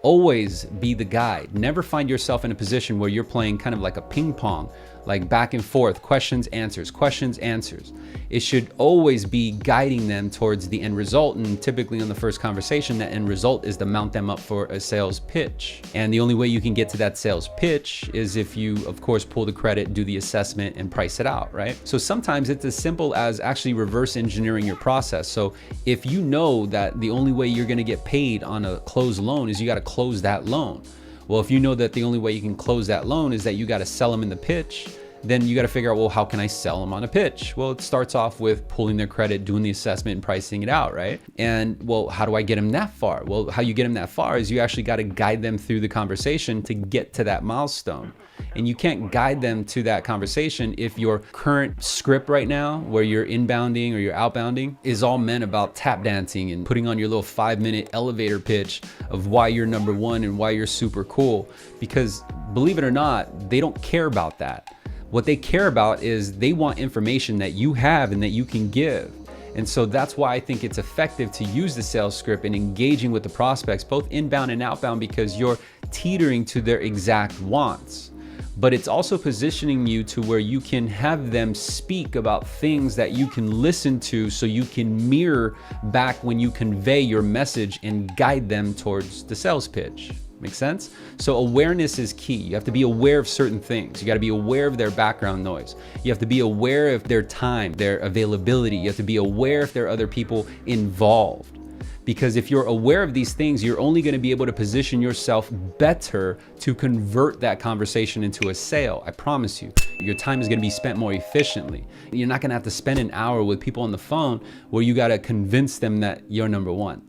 Always be the guide. Never find yourself in a position where you're playing kind of like a ping pong, like back and forth, questions, answers, questions, answers. It should always be guiding them towards the end result. And typically on the first conversation, that end result is to mount them up for a sales pitch. And the only way you can get to that sales pitch is if you, of course, pull the credit, do the assessment, and price it out, right? So sometimes it's as simple as actually reverse engineering your process. So if you know that the only way you're gonna get paid on a closed loan is you gotta close that loan. Well, if you know that the only way you can close that loan is that you got to sell them in the pitch, then you got to figure out, well, how can I sell them on a pitch? Well, it starts off with pulling their credit, doing the assessment, and pricing it out, right? And well, how do I get them that far? Well, how you get them that far is you actually got to guide them through the conversation to get to that milestone. And you can't guide them to that conversation if your current script right now, where you're inbounding or you're outbounding, is all meant about tap dancing and putting on your little 5-minute elevator pitch of why you're number one and why you're super cool. Because believe it or not, they don't care about that. What they care about is they want information that you have and that you can give. And so that's why I think it's effective to use the sales script and engaging with the prospects, both inbound and outbound, because you're teetering to their exact wants. But it's also positioning you to where you can have them speak about things that you can listen to, so you can mirror back when you convey your message and guide them towards the sales pitch. Make sense? So awareness is key. You have to be aware of certain things. You got to be aware of their background noise. You have to be aware of their time, their availability. You have to be aware if there are other people involved. Because if you're aware of these things, you're only going to be able to position yourself better to convert that conversation into a sale. I promise you, your time is going to be spent more efficiently. You're not going to have to spend an hour with people on the phone where you got to convince them that you're number one.